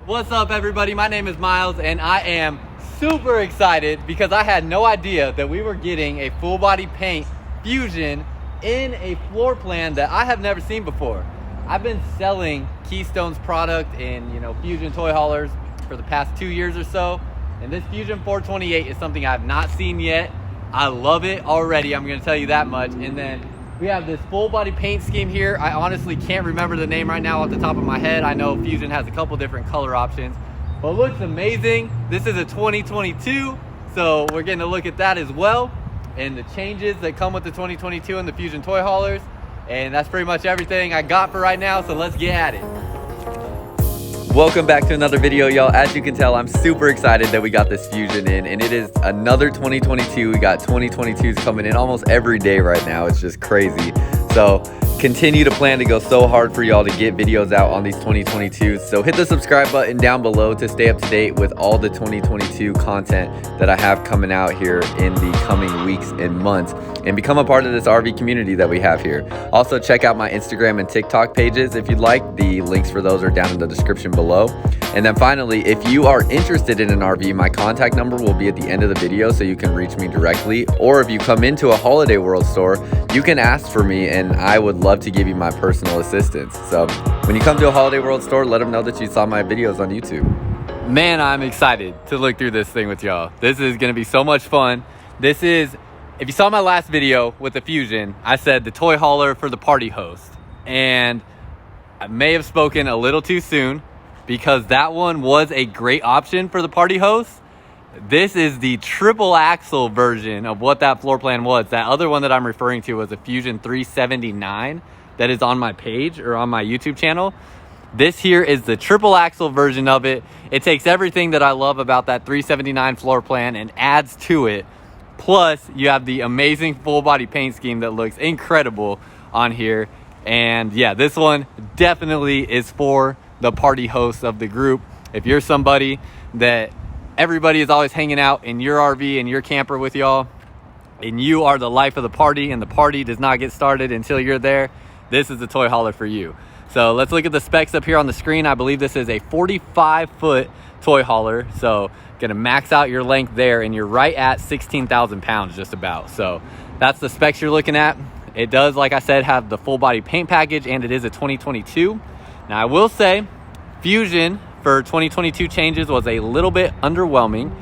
What's up, everybody? My name is Miles, and I am super excited because I had no idea that we were getting a full body paint Fuzion in a floor plan that I have never seen before. I've been selling Keystone's product in, Fuzion toy haulers for the past 2 years or so, and this Fuzion 428 is something I've not seen yet. I love it already, I'm going to tell you that much. And then we have this full body paint scheme here. I honestly can't remember the name right now off the top of my head. I know Fuzion has a couple different color options, but it looks amazing. This is a 2022, so we're getting a look at that as well, and the changes that come with the 2022 and the Fuzion toy haulers. And that's pretty much everything I got for right now, so let's get at it. Welcome back to another video, y'all. As you can tell, I'm super excited that we got this Fuzion in, and it is another 2022. We got 2022s coming in almost every day right now. It's just crazy. So continue to plan to go so hard for y'all to get videos out on these 2022s. So hit the subscribe button down below to stay up to date with all the 2022 content that I have coming out here in the coming weeks and months, and become a part of this RV community that we have here. Also, check out my Instagram and TikTok pages if you'd like. The links for those are down in the description below. And then finally, if you are interested in an RV, my contact number will be at the end of the video, so you can reach me directly. Or if you come into a Holiday World store, you can ask for me, and I would love to give you my personal assistance. So when you come to a Holiday World store, let them know that you saw my videos on YouTube. Man, I'm excited to look through this thing with y'all. This is gonna be so much fun. This is, if you saw my last video with the Fuzion, I said the toy hauler for the party host. And I may have spoken a little too soon, because that one was a great option for the party host. This is the triple axle version of what that floor plan was. That other one that I'm referring to was a Fuzion 379 that is on my page or on my YouTube channel. This here is the triple axle version of it. It takes everything that I love about that 379 floor plan and adds to it. Plus, you have the amazing full body paint scheme that looks incredible on here. And yeah, this one definitely is for the party host of the group. If you're somebody that everybody is always hanging out in your RV and your camper with y'all, and you are the life of the party, and the party does not get started until you're there, this is the toy hauler for you. So let's look at the specs up here on the screen. I believe this is a 45-foot toy hauler, so gonna max out your length there, and you're right at 16,000 pounds just about. So that's the specs you're looking at. It does, like I said, have the full body paint package, and it is a 2022. Now, I will say, Fuzion for 2022 changes was a little bit underwhelming.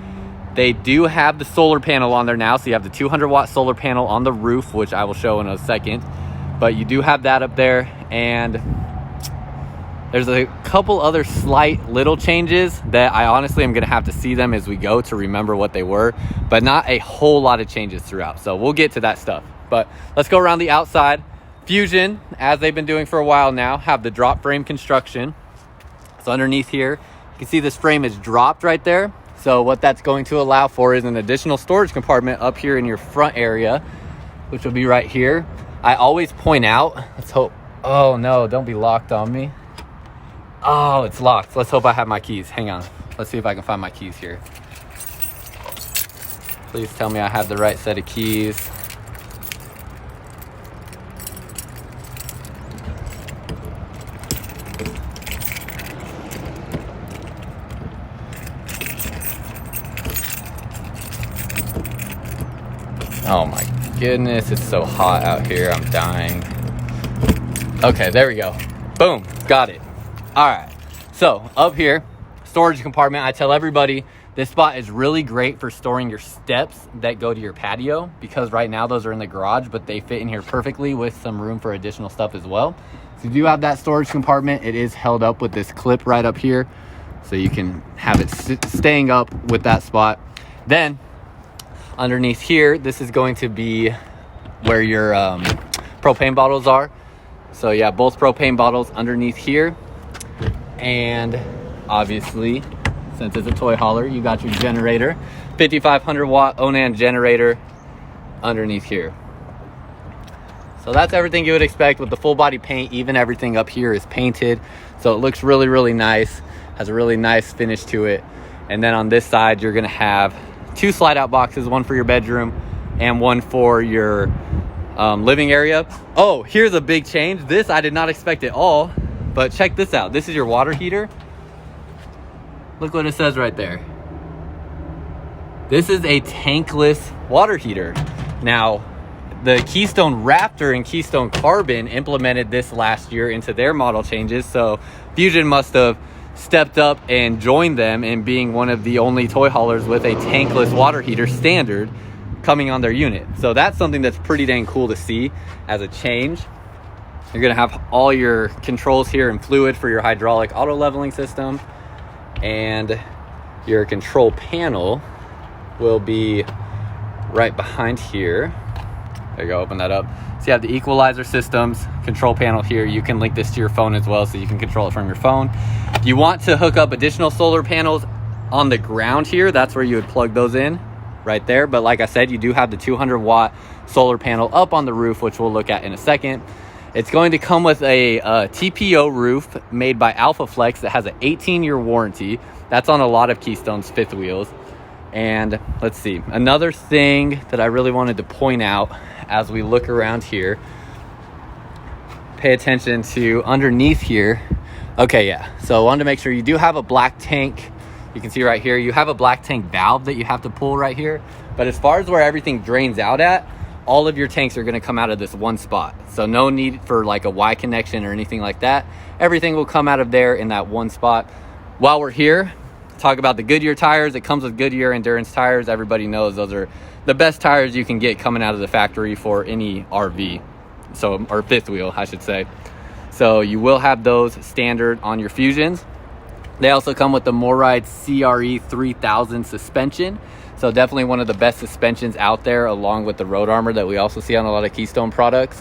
They do have the solar panel on there now, so you have the 200-watt solar panel on the roof, which I will show in a second. But you do have that up there, and there's a couple other slight little changes that I honestly am going to have to see them as we go to remember what they were, but not a whole lot of changes throughout. So we'll get to that stuff. But let's go around the outside. Fuzion, as they've been doing for a while now, have the drop frame construction. So underneath here, you can see this frame is dropped right there. So what that's going to allow for is an additional storage compartment up here in your front area, which will be right here. I always point out, let's hope, oh no, don't be locked on me. Oh, it's locked. Let's hope I have my keys. Hang on. Let's see if I can find my keys here. Please tell me I have the right set of keys. Oh my goodness, it's so hot out here. I'm dying. Okay, there we go. Boom, got it. All right, so up here, storage compartment. I tell everybody this spot is really great for storing your steps that go to your patio, because right now those are in the garage, but they fit in here perfectly with some room for additional stuff as well. So you do have that storage compartment. It is held up with this clip right up here, so you can have it staying up with that spot. Then underneath here, this is going to be where your propane bottles are. So yeah, both propane bottles underneath here. And obviously, since it's a toy hauler, you got your generator, 5500 watt Onan generator underneath here. So that's everything you would expect with the full body paint. Even everything up here is painted, so it looks really, really nice. Has a really nice finish to it. And then on this side, you're gonna have two slide out boxes, one for your bedroom and one for your living area. Oh, here's a big change. This I did not expect at all, but check this out. This is your water heater. Look what it says right there. This is a tankless water heater. Now, the Keystone Raptor and Keystone Carbon implemented this last year into their model changes, so Fuzion must have stepped up and joined them in being one of the only toy haulers with a tankless water heater standard coming on their unit. So that's something that's pretty dang cool to see as a change. You're gonna have all your controls here in fluid for your hydraulic auto leveling system, and your control panel will be right behind here. There you go, open that up. So you have the equalizer systems, control panel here. You can link this to your phone as well, so you can control it from your phone. If you want to hook up additional solar panels on the ground here, that's where you would plug those in right there. But like I said, you do have the 200-watt solar panel up on the roof, which we'll look at in a second. It's going to come with a TPO roof made by Alpha Flex that has an 18-year warranty. That's on a lot of Keystone's fifth wheels. And let's see, another thing that I really wanted to point out as we look around here, pay attention to underneath here. Okay, yeah, so I wanted to make sure you do have a black tank. You can see right here, you have a black tank valve that you have to pull right here. But as far as where everything drains out at, all of your tanks are gonna come out of this one spot. So no need for like a Y connection or anything like that. Everything will come out of there in that one spot. While we're here, talk about the Goodyear tires. It comes with Goodyear endurance tires. Everybody knows those are the best tires you can get coming out of the factory for any RV. So, or fifth wheel, I should say. So you will have those standard on your Fusions. They also come with the Moride CRE 3000 suspension. So definitely one of the best suspensions out there, along with the road armor that we also see on a lot of Keystone products.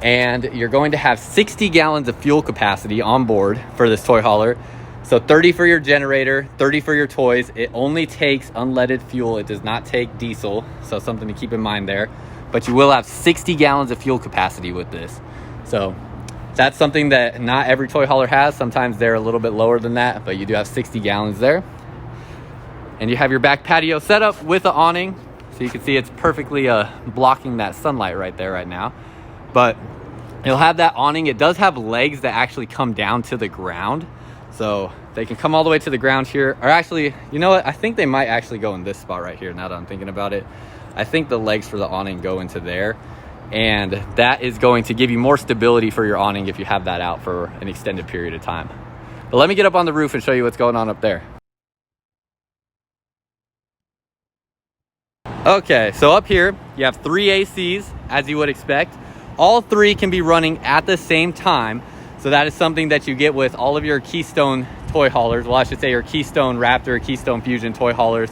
And you're going to have 60 gallons of fuel capacity on board for this toy hauler. So 30 for your generator, 30 for your toys. It only takes unleaded fuel. It does not take diesel. So something to keep in mind there. But you will have 60 gallons of fuel capacity with this. So that's something that not every toy hauler has. Sometimes they're a little bit lower than that, but you do have 60 gallons there. And you have your back patio set up with the awning. So you can see it's perfectly blocking that sunlight right there right now. But you'll have that awning. It does have legs that actually come down to the ground. So they can come all the way to the ground here. Or actually, you know what? I think they might actually go in this spot right here now that I'm thinking about it. I think the legs for the awning go into there. And that is going to give you more stability for your awning if you have that out for an extended period of time. But let me get up on the roof and show you what's going on up there. Okay, so up here, you have 3 ACs, as you would expect. All 3 can be running at the same time. So that is something that you get with all of your Keystone toy haulers. Well, I should say your Keystone Raptor, Keystone Fuzion toy haulers.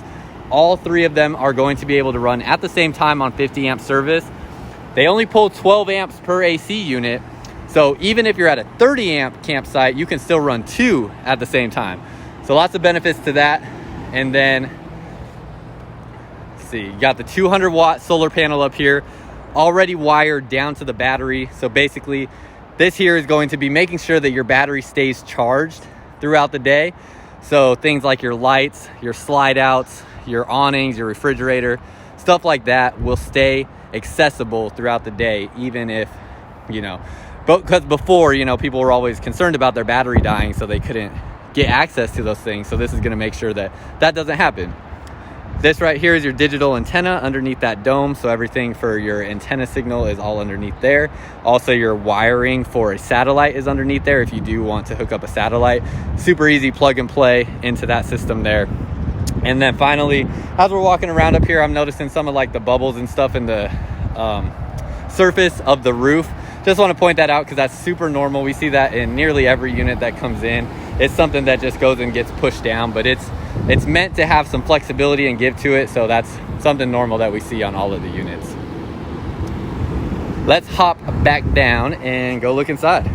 All 3 of them are going to be able to run at the same time on 50 amp service. They only pull 12 amps per AC unit. So even if you're at a 30 amp campsite, you can still run 2 at the same time. So lots of benefits to that. And then, let's see, you got the 200-watt solar panel up here, already wired down to the battery. So basically, this here is going to be making sure that your battery stays charged throughout the day. So things like your lights, your slide outs, your awnings, your refrigerator, stuff like that will stay accessible throughout the day, even if, you know, because before, you know, people were always concerned about their battery dying, so they couldn't get access to those things. So this is going to make sure that that doesn't happen. This right here is your digital antenna underneath that dome. So everything for your antenna signal is all underneath there. Also, your wiring for a satellite is underneath there. If you do want to hook up a satellite, super easy plug and play into that system there. And then finally, as we're walking around up here, I'm noticing some of like the bubbles and stuff in the surface of the roof. Just want to point that out because that's super normal. We see that in nearly every unit that comes in. It's something that just goes and gets pushed down, but it's meant to have some flexibility and give to it. So that's something normal that we see on all of the units. Let's hop back down and go look inside.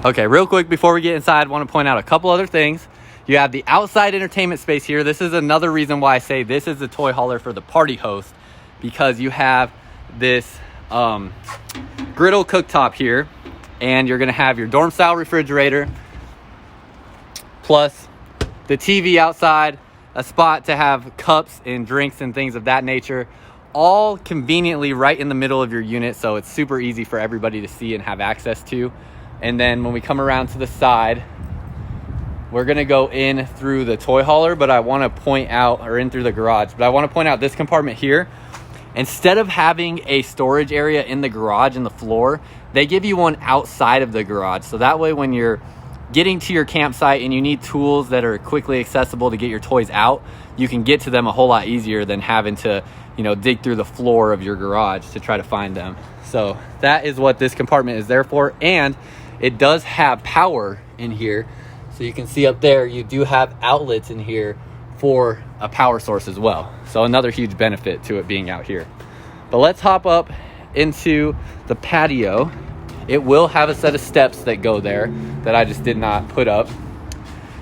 Okay, real quick before we get inside, I want to point out a couple other things. You have the outside entertainment space here. This is another reason why I say this is the toy hauler for the party host, because you have this griddle cooktop here, and you're gonna have your dorm style refrigerator, plus the TV outside, a spot to have cups and drinks and things of that nature, all conveniently right in the middle of your unit. So it's super easy for everybody to see and have access to. And then when we come around to the side, we're gonna go in through the toy hauler, but I want to point out, or in through the garage, but I want to point out this compartment here. Instead of having a storage area in the garage in the floor, they give you one outside of the garage. So that way when you're getting to your campsite and you need tools that are quickly accessible to get your toys out, you can get to them a whole lot easier than having to, you know, dig through the floor of your garage to try to find them. So that is what this compartment is there for. And it does have power in here. So you can see up there, you do have outlets in here for a power source as well. So another huge benefit to it being out here. But let's hop up into the patio. It will have a set of steps that go there that I just did not put up.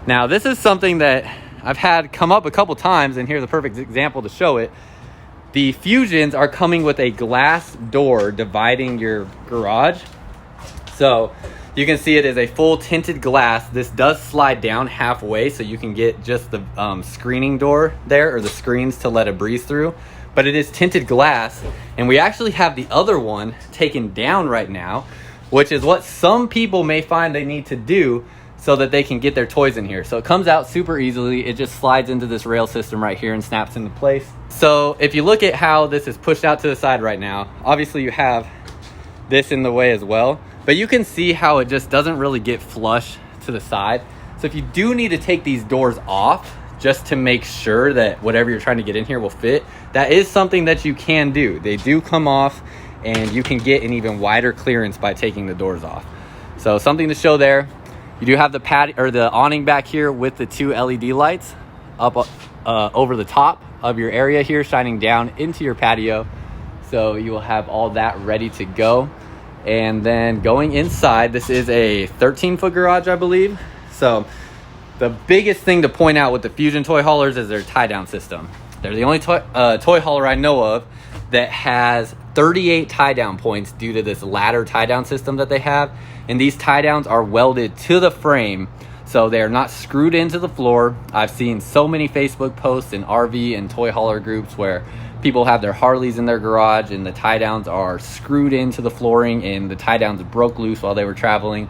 Now, this is something that I've had come up a couple times, and here's a perfect example to show it. The Fuzions are coming with a glass door dividing your garage. So you can see it is a full tinted glass. This does slide down halfway, so you can get just the screening door there, or the screens to let a breeze through. But it is tinted glass, and we actually have the other one taken down right now, which is what some people may find they need to do so that they can get their toys in here. So it comes out super easily. It just slides into this rail system right here and snaps into place. So if you look at how this is pushed out to the side right now, obviously you have this in the way as well, but you can see how it just doesn't really get flush to the side. So if you do need to take these doors off just to make sure that whatever you're trying to get in here will fit, that is something that you can do. They do come off, and you can get an even wider clearance by taking the doors off. So something to show there. You do have the the awning back here with the 2 LED lights up over the top of your area here, shining down into your patio. So you will have all that ready to go. And then going inside, this is a 13-foot garage, I believe. So the biggest thing to point out with the Fuzion toy haulers is their tie-down system. They're the only toy hauler I know of that has 38 tie-down points due to this ladder tie-down system that they have. And these tie-downs are welded to the frame, so they're not screwed into the floor. I've seen so many Facebook posts and RV and toy hauler groups where people have their Harleys in their garage and the tie-downs are screwed into the flooring and the tie-downs broke loose while they were traveling.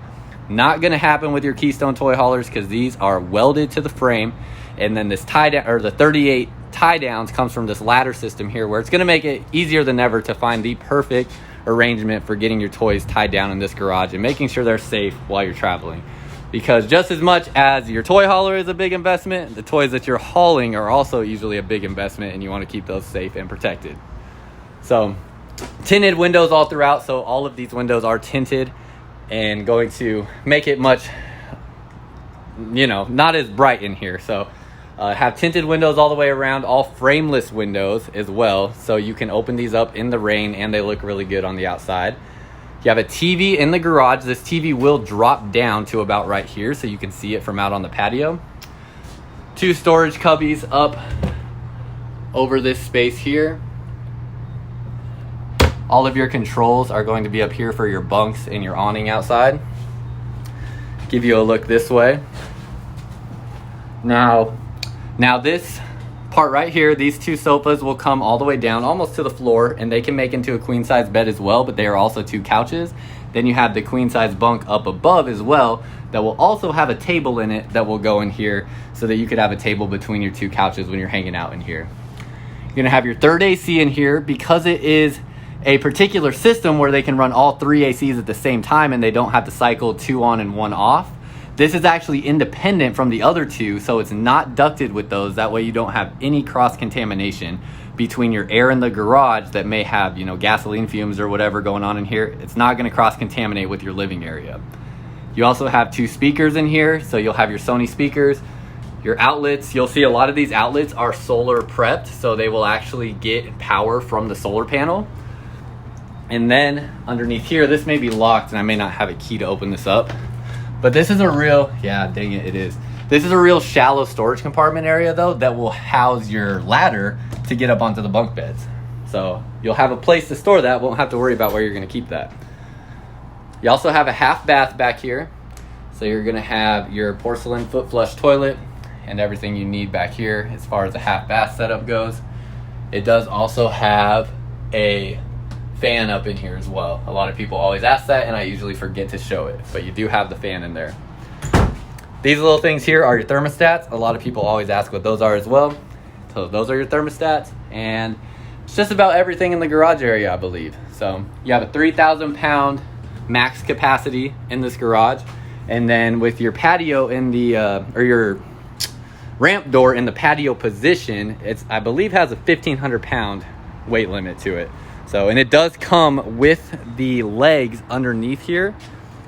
Not gonna happen with your Keystone toy haulers, because these are welded to the frame. And then this tie-down, or the 38 tie-downs, comes from this ladder system here, where it's gonna make it easier than ever to find the perfect arrangement for getting your toys tied down in this garage and making sure they're safe while you're traveling. Because just as much as your toy hauler is a big investment, the toys that you're hauling are also usually a big investment, and you want to keep those safe and protected. So tinted windows all throughout, so all of these windows are tinted and going to make it much, you know, not as bright in here. So have tinted windows all the way around, all frameless windows as well, so you can open these up in the rain and they look really good on the outside. You have a TV in the garage. This TV will drop down to about right here, so you can see it from out on the patio. 2 storage cubbies up over this space here. All of your controls are going to be up here for your bunks and your awning outside. Give you a look this way. Now this part right here, these 2 sofas will come all the way down almost to the floor, and they can make into a queen size bed as well, but they are also 2 couches. Then you have the queen size bunk up above as well that will also have a table in it that will go in here, so that you could have a table between your 2 couches when you're hanging out in here. You're gonna have your 3rd AC in here. Because it is a particular system where they can run all 3 ACs at the same time and they don't have to cycle 2 on and 1 off. This is actually independent from the other 2, so it's not ducted with those. That way you don't have any cross-contamination between your air in the garage that may have, you know, gasoline fumes or whatever going on in here. It's not gonna cross-contaminate with your living area. You also have 2 speakers in here, so you'll have your Sony speakers. Your outlets, you'll see a lot of these outlets are solar prepped, so they will actually get power from the solar panel. And then underneath here, this may be locked and I may not have a key to open this up. But this is a real, yeah, dang it, it is. This is a real shallow storage compartment area though that will house your ladder to get up onto the bunk beds. So you'll have a place to store that, won't have to worry about where you're gonna keep that. You also have a half bath back here. So you're gonna have your porcelain foot flush toilet and everything you need back here as far as the half bath setup goes. It does also have a fan up in here as well. A lot of people always ask that and I usually forget to show it, but you do have the fan in there. These little things here are your thermostats. A lot of people always ask what those are as well. So those are your thermostats, and it's just about everything in the garage area, I believe. So you have a 3,000 pound max capacity in this garage, and then with your patio in the or your ramp door in the patio position, it's, I believe, has a 1,500 pound weight limit to it. So, and it does come with the legs underneath here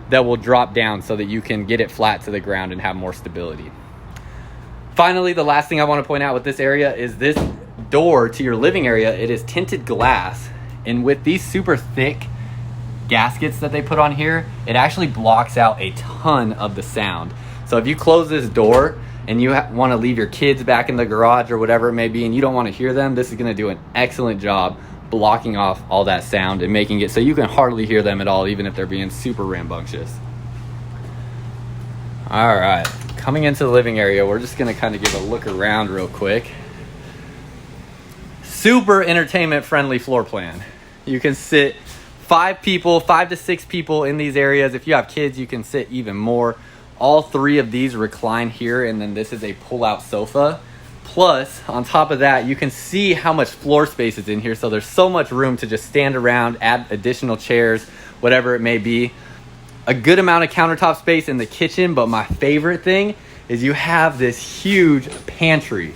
that will drop down so that you can get it flat to the ground and have more stability. Finally, the last thing I want to point out with this area is this door to your living area. It is tinted glass, and with these super thick gaskets that they put on here, it actually blocks out a ton of the sound. So if you close this door and you want to leave your kids back in the garage or whatever it may be, and you don't want to hear them, this is going to do an excellent job blocking off all that sound and making it so you can hardly hear them at all, even if they're being super rambunctious. All right, coming into the living area, we're just going to kind of give a look around real quick. Super entertainment friendly floor plan. You can sit 5 to 6 people in these areas. If you have kids, you can sit even more. All 3 of these recline here, and then this is a pull-out sofa. Plus, on top of that, you can see how much floor space is in here. So there's so much room to just stand around, add additional chairs, whatever it may be. A good amount of countertop space in the kitchen, but my favorite thing is you have this huge pantry.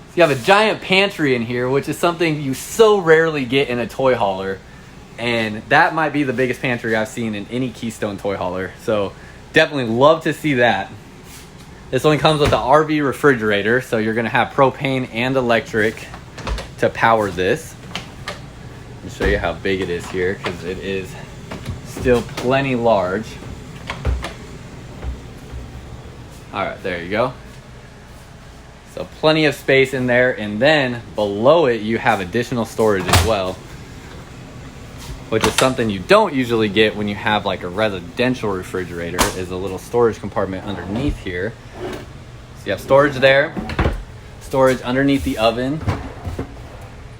So you have a giant pantry in here, which is something you so rarely get in a toy hauler. And that might be the biggest pantry I've seen in any Keystone toy hauler. So definitely love to see that. This one comes with the RV refrigerator, so you're gonna have propane and electric to power this. Let me show you how big it is here, because it is still plenty large. All right, there you go. So plenty of space in there, and then below it you have additional storage as well, which is something you don't usually get when you have like a residential refrigerator, is a little storage compartment underneath here. So you have storage there, storage underneath the oven.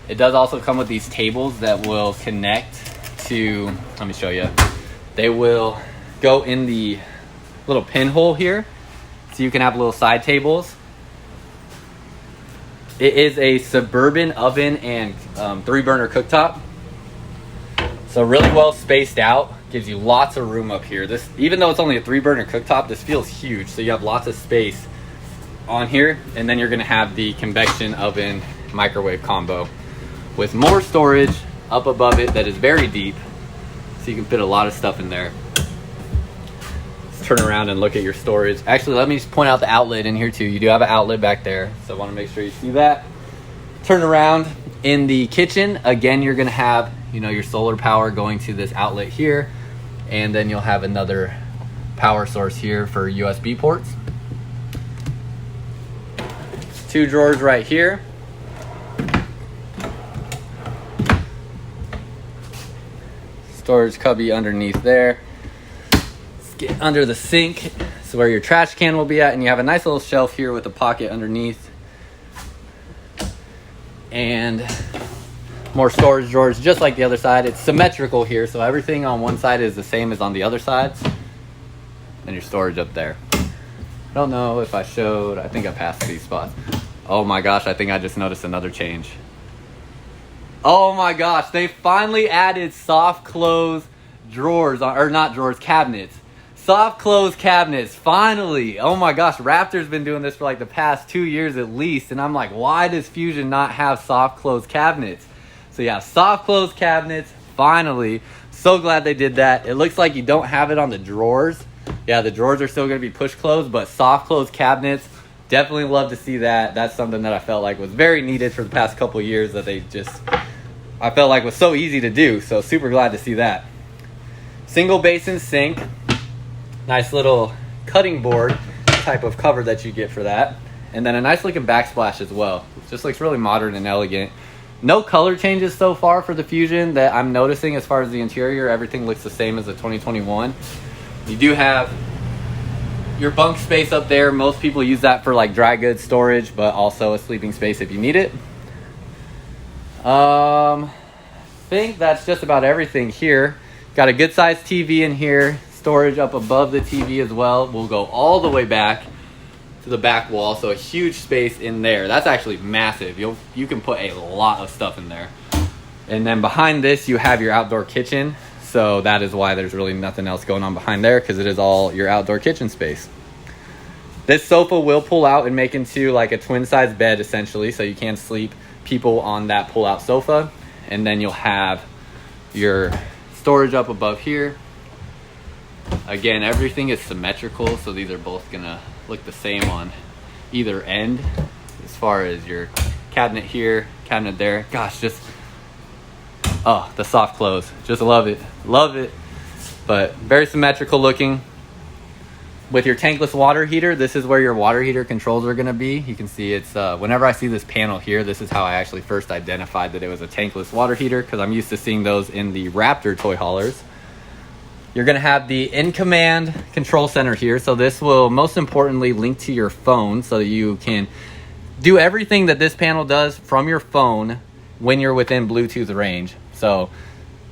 It does also come with these tables that will connect to, let me show you. They will go in the little pinhole here, so you can have little side tables. It is a Suburban oven and 3-burner cooktop. So really well spaced out, gives you lots of room up here. This, even though it's only a 3-burner cooktop, this feels huge. So you have lots of space on here, and then you're gonna have the convection oven microwave combo with more storage up above it that is very deep, so you can fit a lot of stuff in there. Let's turn around and look at your storage. Actually, let me just point out the outlet in here too. You do have an outlet back there, so I wanna make sure you see that. Turn around. In the kitchen, again, you're gonna have, you know, your solar power going to this outlet here, and then you'll have another power source here for USB ports. 2 drawers right here. Storage cubby underneath there. Let's get under the sink. This is where your trash can will be at, and you have a nice little shelf here with a pocket underneath. And more storage drawers just like the other side. It's symmetrical here, so everything on one side is the same as on the other side. And your storage up there. I don't know if I showed, I think I passed these spots. Oh my gosh, I think I just noticed another change. Oh my gosh, they finally added soft close drawers, or not drawers, cabinets. Soft close cabinets, finally. Oh my gosh, Raptor's been doing this for like the past 2 years at least, and I'm like, why does Fuzion not have soft close cabinets? So yeah, soft close cabinets, finally. So glad they did that. It looks like you don't have it on the drawers. Yeah, the drawers are still gonna be push closed, but soft close cabinets, definitely love to see that. That's something that I felt like was very needed for the past couple of years, that they just, I felt like was so easy to do. So super glad to see that. Single basin sink. Nice little cutting board type of cover that you get for that. And then a nice looking backsplash as well. It just looks really modern and elegant. No color changes so far for the Fuzion that I'm noticing as far as the interior. Everything looks the same as the 2021. You do have your bunk space up there. Most people use that for like dry goods storage, but also a sleeping space if you need it. I think that's just about everything here. Got a good sized TV in here. storage up above the TV as well. We'll go all the way back to the back wall, so a huge space in there. That's actually massive. You can put a lot of stuff in there. And then behind this, you have your outdoor kitchen. So that is why there's really nothing else going on behind there, because it is all your outdoor kitchen space. This sofa will pull out and make into like a twin size bed essentially, so you can sleep people on that pull out sofa. And then you'll have your storage up above here. Again, everything is symmetrical, so these are both gonna look the same on either end. As far as your cabinet here, cabinet there. Gosh, just, oh, the soft close. Just love it. Love it. But very symmetrical looking. With your tankless water heater, this is where your water heater controls are going to be. You can see it's, whenever I see this panel here, this is how I actually first identified that it was a tankless water heater, because I'm used to seeing those in the Raptor toy haulers. You're going to have the in-command control center here. So this will most importantly link to your phone, so that you can do everything that this panel does from your phone when you're within Bluetooth range. So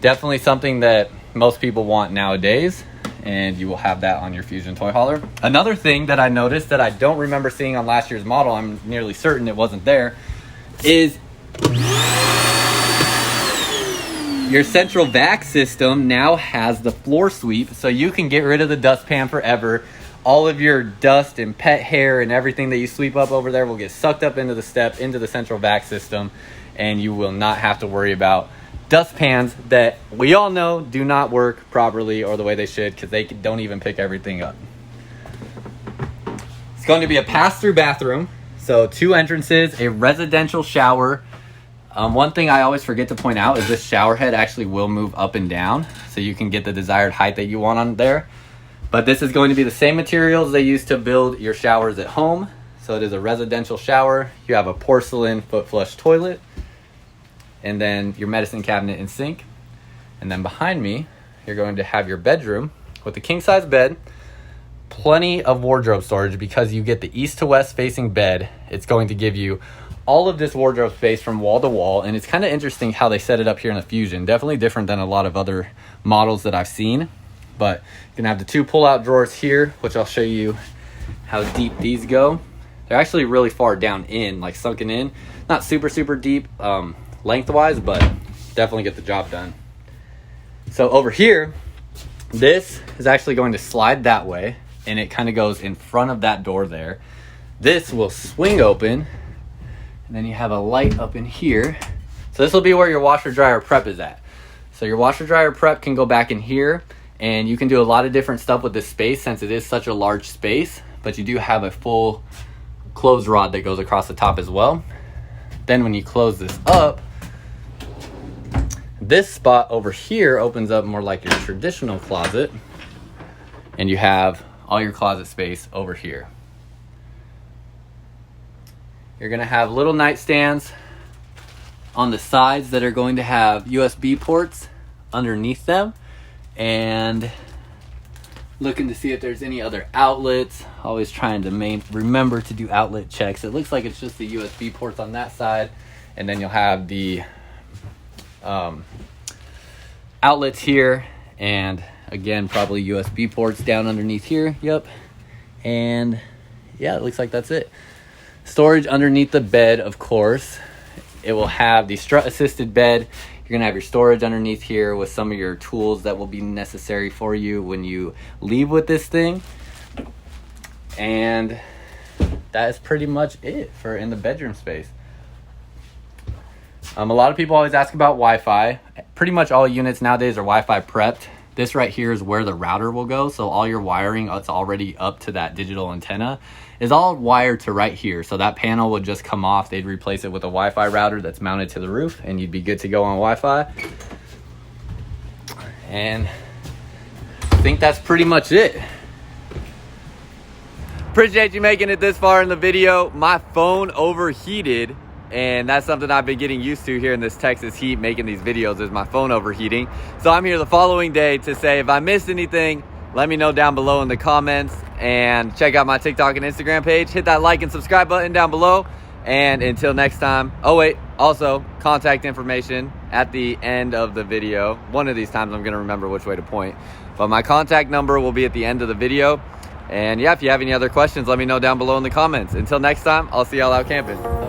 definitely something that most people want nowadays, and you will have that on your Fuzion toy hauler. Another thing that I noticed that I don't remember seeing on last year's model, I'm nearly certain it wasn't there, is your central vac system now has the floor sweep, so you can get rid of the dustpan forever. All of your dust and pet hair and everything that you sweep up over there will get sucked up into the central vac system, and you will not have to worry about dustpans that we all know do not work properly or the way they should, because they don't even pick everything up. It's going to be a pass-through bathroom, so 2 entrances, a residential shower. One thing I always forget to point out is this shower head actually will move up and down, so you can get the desired height that you want on there. But this is going to be the same materials they use to build your showers at home. So it is a residential shower. You have a porcelain foot flush toilet, and then your medicine cabinet and sink. And then behind me, you're going to have your bedroom with a king size bed, plenty of wardrobe storage, because you get the east to west facing bed. It's going to give you all of this wardrobe space from wall to wall. And it's kind of interesting how they set it up here in the Fuzion. Definitely different than a lot of other models that I've seen. But you can have the 2 pull-out drawers here, which I'll show you how deep these go. They're actually really far down in, like sunken in. Not super, super deep lengthwise, but definitely get the job done. So over here, this is actually going to slide that way, and it kind of goes in front of that door there. This will swing open, and then you have a light up in here. So this will be where your washer dryer prep is at. So your washer dryer prep can go back in here, and you can do a lot of different stuff with this space since it is such a large space, but you do have a full clothes rod that goes across the top as well. Then when you close this up, this spot over here opens up more like your traditional closet, and you have all your closet space over here. You're going to have little nightstands on the sides that are going to have USB ports underneath them, and looking to see if there's any other outlets. Always trying to remember to do outlet checks. It looks like it's just the USB ports on that side, and then you'll have the outlets here, and again probably USB ports down underneath here. Yep. And yeah, it looks like that's it. Storage underneath the bed, of course. It will have the strut assisted bed. You're gonna have your storage underneath here with some of your tools that will be necessary for you when you leave with this thing. And that is pretty much it for in the bedroom space. A lot of people always ask about Wi-Fi. Pretty much all units nowadays are Wi-Fi prepped. This right here is where the router will go. So all your wiring that's already up to that digital antenna is all wired to right here. So that panel would just come off. They'd replace it with a Wi-Fi router that's mounted to the roof, and you'd be good to go on Wi-Fi. And I think that's pretty much it. Appreciate you making it this far in the video. My phone overheated, and that's something I've been getting used to here in this Texas heat, making these videos, is my phone overheating. So I'm here the following day to say if I missed anything, let me know down below in the comments, and check out my TikTok and Instagram page. Hit that like and subscribe button down below. And until next time, oh wait, also contact information at the end of the video. One of these times I'm gonna remember which way to point. But my contact number will be at the end of the video. And yeah, if you have any other questions, let me know down below in the comments. Until next time, I'll see y'all out camping.